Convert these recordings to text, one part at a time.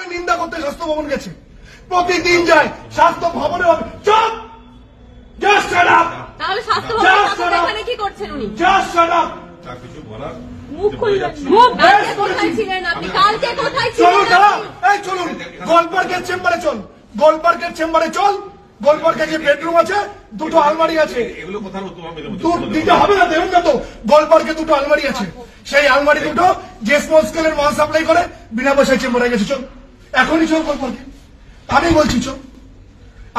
নিন্দা করতে স্বাস্থ্য ভবন গেছে, প্রতিদিন যায় স্বাস্থ্য ভবনে। চুপ, জাস্ট শাট আপ। তাহলে স্বাস্থ্য ভবন এখানে কি করছেন উনি? Just shut up. কিছু বলার মুখ খুলবেন। কালকে কোথায় ছিলেন আপনি? কালকে কোথায় ছিলেন? চলুন দাঁড়া, এই চলুন গোলপার্কের চেম্বারে চল, গোলপার্কের চেম্বারে চল। গোলপার্কে যে বেডরুম আছে, দুটো আলমারি আছে, এগুলো কোথাও দিতে হবে না, দেবেন না তো। গোলপার্কে দুটো আলমারি আছে, সেই আলমারি দুটো যে স্মল স্কেলের মাল সাপ্লাই করে বিনা পয়সায় চেম্বারে গেছে। চল এখনই চল গোলপার্কে, আমি বলছি চল।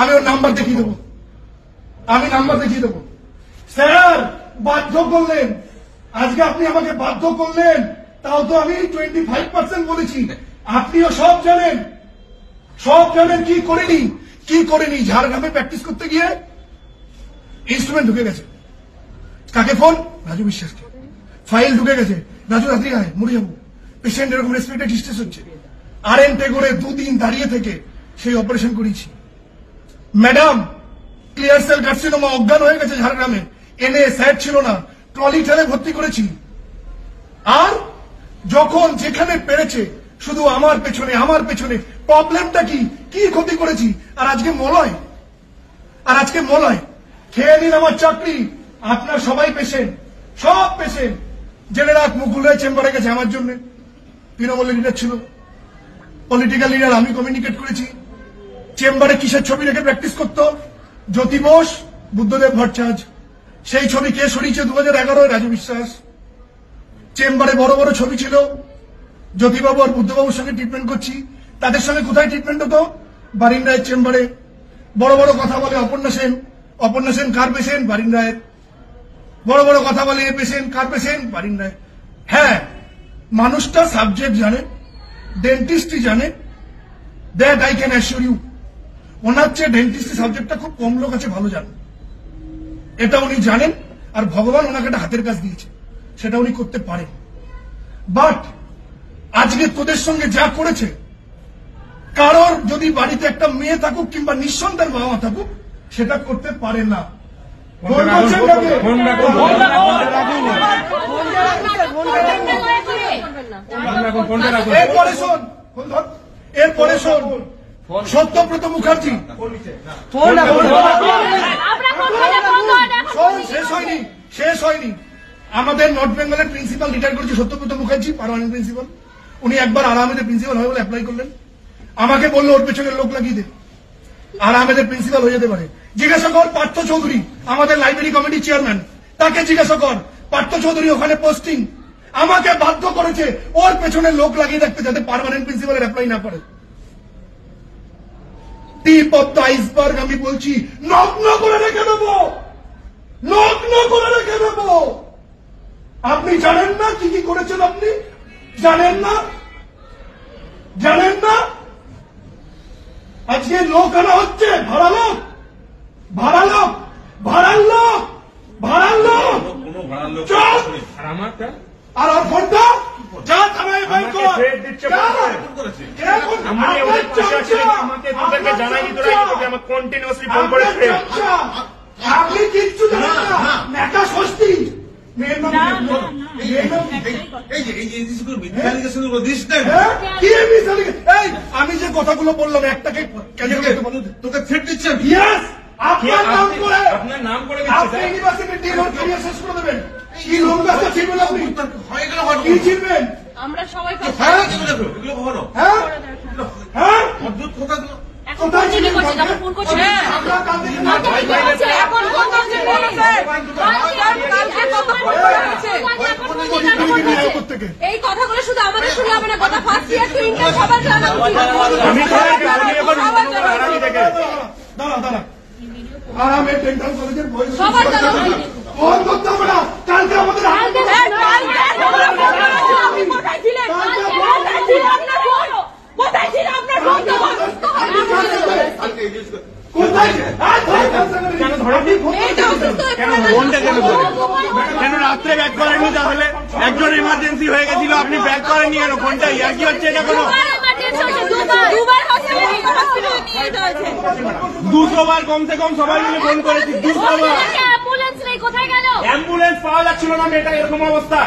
আমি ওর নাম্বার দেখিয়ে দেবো, আমি নাম্বার দেখিয়ে দেবো। স্যার বাধ্য করলেন, আজকে আপনি আমাকে বাধ্য করলেন, তাও তো আমি 25% বলেছি। আপনিও সব জানেন, সব জানেন কি করিনি কি করিনি। ঝাড়গ্রামে প্র্যাকটিস করতে গিয়ে ইনস্ট্রুমেন্ট ঢুকে গেছে। কাকে ফোন? রাজু বিশ্বাসকে। ফাইল ঢুকে গেছে, রাজু রাত্রি আয়, মরে যাবো। পেশেন্ট এরকম রেসপিরেটরি ডিস্ট্রেস হচ্ছে। আরএনটে করে 2 দিন দাঁড়িয়ে থেকে সেই অপারেশন করেছি। ম্যাডাম ক্লিয়ার সেল কার্সিনোমা, অজ্ঞান হয়ে গেছে ঝাড়গ্রামে, এনে স্যার ছিল না, ট্রলি ঠেলে ভর্তি করেছি। আর যখন যেখানে পেরেছে শুধু আমার পেছনে আমার পেছনে। প্রবলেমটা কি? কি ক্ষতি করেছি? আর আজকে মলয়, আর আজকে মলয়। খেয়ে নিন আমার চাকরি। আপনার সবাই পেশেন্ট, সব পেশেন্ট। জেনে রাখ, মুকুল রায় চেম্বারে গেছে আমার জন্য। তৃণমূলের লিডার ছিল, পলিটিক্যাল লিডার, আমি কমিউনিকেট করেছি। চেম্বারে কিসের ছবি রেখে প্র্যাকটিস করতো? জ্যোতি বোস, বুদ্ধদেব ভট্টাচার্য। সেই ছবি কে সরিয়েছে? 2011 রাজু বিশ্বাস। চেম্বারে বড় বড় ছবি ছিল, জ্যোতিবাবু আর বুদ্ধবাবুর সঙ্গে ট্রিটমেন্ট করছি। তাদের সঙ্গে কোথায় ট্রিটমেন্ট হতো? বারিন রায়ের চেম্বারে। বড় বড় কথা বলে অপর্ণা সেন, অপর্ণা সেন কার পেশেন্ট? বারিন রায়ের। বড় বড় কথা বলে a patient, car patient? Barin রায়। হ্যাঁ, মানুষটা সাবজেক্ট জানে, ডেন্টিস্টই জানে, that I can assure you. ওনার চেয়ে ডেন্টিস্ট সাবজেক্টটা খুব কম লোক আছে ভালো জানেন, এটা উনি জানেন। আর ভগবান ওনাকে একটা হাতের কাজ দিয়েছে, সেটা উনি করতে পারেন। বাট আজকে তোদের সঙ্গে যা করেছে, কারোর যদি বাড়িতে একটা মেয়ে থাকুক কিংবা নিঃসন্তান বাবা মা থাকুক, সেটা করতে পারে না। এরপরে শোন, সত্যব্রত মুখার্জি। শেষ হয়নি। আমাদের নর্থ বেঙ্গলের প্রিন্সিপাল রিটায়ার করেছে সত্যব্রত মুখার্জি, পার্মানেন্ট প্রিন্সিপাল। উনি একবার আর আহমেদের প্রিন্সিপাল হবে বলে অ্যাপ্লাই করলেন। আমাকে বললো ওর পেছনের লোক লাগিয়ে দে, আর আহমেদের প্রিন্সিপাল হয়ে যেতে পারে। জিজ্ঞাসা কর পার্থ চৌধুরী, আমাদের লাইব্রেরি কমিটির চেয়ারম্যান, তাকে জিজ্ঞাসা কর। পার্থ চৌধুরী ওখানে পোস্টিং, আমাকে বাধ্য করেছে ওর পেছনে লোক লাগিয়ে রাখতে, যাতে পার্মানেন্ট প্রিন্সিপালের অ্যাপ্লাই না করে। টিপ অফ দ্য আইসবার্গ আমি বলছি, নগ্ন করে রেখে দেবো, নগ্ন করে রেখে দেবো। আপনি জানেন না কি কি করেছেন? আপনি জানেন না, জানেন না। আজকে লোক আনা হচ্ছে, ভাড়া লোক, ভাড়া লোক, ভাড়ার লোক, ভাড়ার লোক। আর ওর ফোনটা যা থানায় বের কর। আপনি কিচ্ছু জানেন না, নেতা ষষ্ঠী। আমি যে কথাগুলো বললাম একটাকে তোকে থ্রেট দিচ্ছেন। আপনার নাম করে আপনি ইউনিভার্সিটির ডিন ওর ক্যারিয়ার শেষ করে দেবেন। কি লোক আছে চিনবেন আপনি? হয়ে গেল কি চিনবেন? আমরা সবাই হ্যাঁ এগুলো কখনো হ্যাঁ হ্যাঁ অদ্ভুত কথাগুলো কোথায় চিনি করছে? আমরা ফোন করছি না, আমরা কাল থেকে না এখন ফোন করছে। এই কথাগুলো শুধু আমাদের শুনলে হবে না, কথা ফার্স্ট ইয়ার টু ইন্টার সবার জানা উচিত। দাঁড়া দাঁড়া, আরামে ডেন্টাল কলেজের বই সবার জানা উচিত। ফোন করতে হবে না, কালকে আমাদের কোথায় ছিলেন? কোথায় ছিল আপনার ফোন? কেন রাত্রে ব্যাক করেননি? তাহলে একজন ইমার্জেন্সি হয়ে গেছিল, আপনি ব্যাক করেননি কেন? ফোনটা ইয়ার কি হচ্ছে? এটা কোনো 200 বার কমসে কম সবাই মিলে ফোন করেছি, 200 বার। অ্যাম্বুলেন্স পাওয়া যাচ্ছিল না, মেয়েটা এরকম অবস্থা।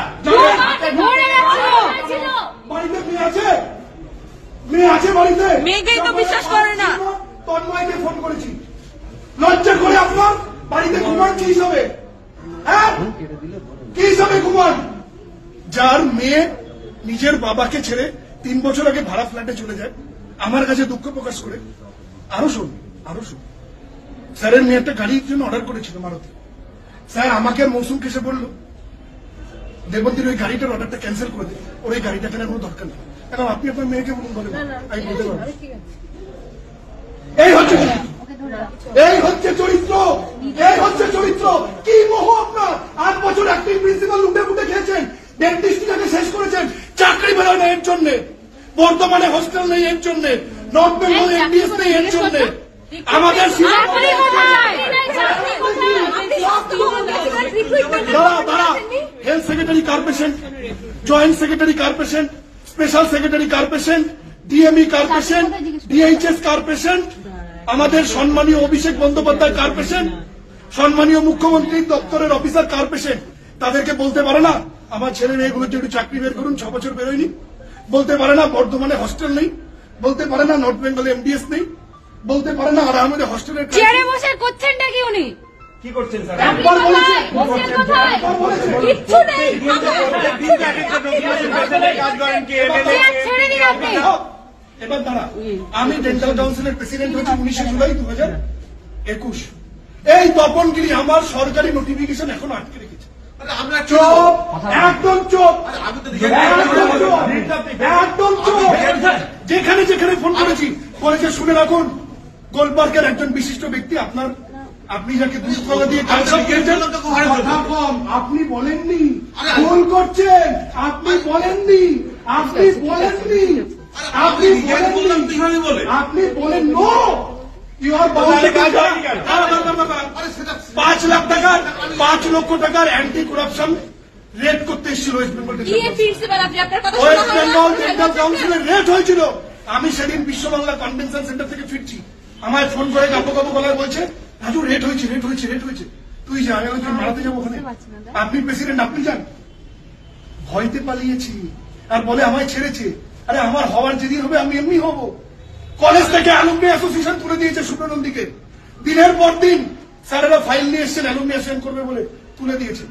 বাড়িতে মেয়ে আছে, মেয়ে আছে। বাড়িতে মেয়েকেই তো বিশ্বাস করে না। তন্ময়কে ফোন করেছি, লজ্জা করে আপনার বাড়িতে ঘুমান কি হিসাবে? হ্যাঁ, কি হিসাবে ঘুমান? যার মেয়ে নিজের বাবাকে ছেড়ে 3 বছর আগে ভাড়া ফ্ল্যাটে চলে যায়, আমার কাছে দুঃখ প্রকাশ করে। আরো শুন, স্যারের মেয়ে একটা গাড়ির জন্য অর্ডার করেছিল মারুতি। স্যার আমাকে আর মৌসুমকে এসে বললো, দেবন্তীর ওই গাড়িটার অর্ডারটা ক্যান্সেল করে দেয়, ওর এই গাড়িটা কেনার কোনো দরকার নেই। এখন আপনি আপনার মেয়েকে বলুন, বলেন আমি বলতে পারবো। এই হচ্ছে চরিত্র। কি মোহ আপনার! 8 বছর অ্যাক্টিং প্রিন্সিপাল লুটে ফুটে খেয়েছেন, ডেন্টিস্টটাকে শেষ করেছেন, চাকরি বেরোয় না এর জন্য, বর্তমানে হোস্টেল নেই এর জন্য, নর্থ বেঙ্গল এমডিএস নেই এর জন্য, আমাদের হেলথ সেক্রেটারি কার পেশেন্ট, জয়েন্ট সেক্রেটারি কার পেশেন্ট, স্পেশাল সেক্রেটারি কার পেশেন্ট, ডিএমই কার পেশেন্ট, ডিএইচএস কার পেশেন্ট, আমাদের সম্মানীয় অভিষেক বন্দ্যোপাধ্যায় কার পেশেন্ট, সম্মানীয় মুখ্যমন্ত্রীর দপ্তরের অফিসার কার পেশেন্ট। তাদেরকে বলতে পারে না আমার ছেলে মেয়েগুলোর জন্য চাকরি বের করুন, 6 বছর বেরোয়নি। বলতে পারে না বর্ধমানে হস্টেল নেই, বলতে পারে না নর্থ বেঙ্গল এমডিএস নেই, বলতে পারে না আর আমাদের হস্টেলের চেয়ারে বসে করছেনটা কি উনি? কি করছেন স্যার? একবার বলেছে, কিচ্ছু নেই। কাজ করেন কি? ছেড়ে দিন আপনি। এবার দাঁড়া, আমি ডেন্টাল কাউন্সিলের প্রেসিডেন্ট হয়েছি 19 জুলাই 2021। এই তপনগিরি আমার সরকারি নোটিফিকেশন এখনো আটকে রেখেছে। চুপ, একদম চুপ, একদম চুপ। যেখানে যেখানে ফোন করেছি বলেছে শুনে রাখুন, গোলপার্কের একজন বিশিষ্ট ব্যক্তি আপনার, আপনি যাকে দুধকলা দিয়ে কথা কম, আপনি বলেননি, ভুল করছেন, আপনি বলেননি, আপনি বলেননি, আপনি বলেন নো, ইউ আর 5 লক্ষ টাকার অ্যান্টি করাপশন রেড করতে এসেছিল ওয়েস্ট বেঙ্গল ডেন্টাল কাউন্সিলের রেড হয়েছিল। আমি সেদিন বিশ্ব বাংলা কনভেনশন সেন্টার থেকে ফিরছি, আমায় ফোন করে কাপড় গলায় বলছে রাজু রেড হয়েছে। তুই যা, আমি মারাতে যাবো ওখানে। আপনি প্রেসিডেন্ট, আপনি যান। ভয়তে পালিয়েছি আর বলে আমায় ছেড়েছে। আরে আমার হওয়ার যেদিন হবে আমি এমনি হব। কলেজ থেকে অ্যালুমনি অ্যাসোসিয়েশন তুলে দিয়েছে সুব্রনন্দীকে, দিনের পর দিন স্যারেরা ফাইল নিয়ে এসছেন অ্যালুমনি অ্যাসোসিয়েশন করবে বলে তুলে দিয়েছে।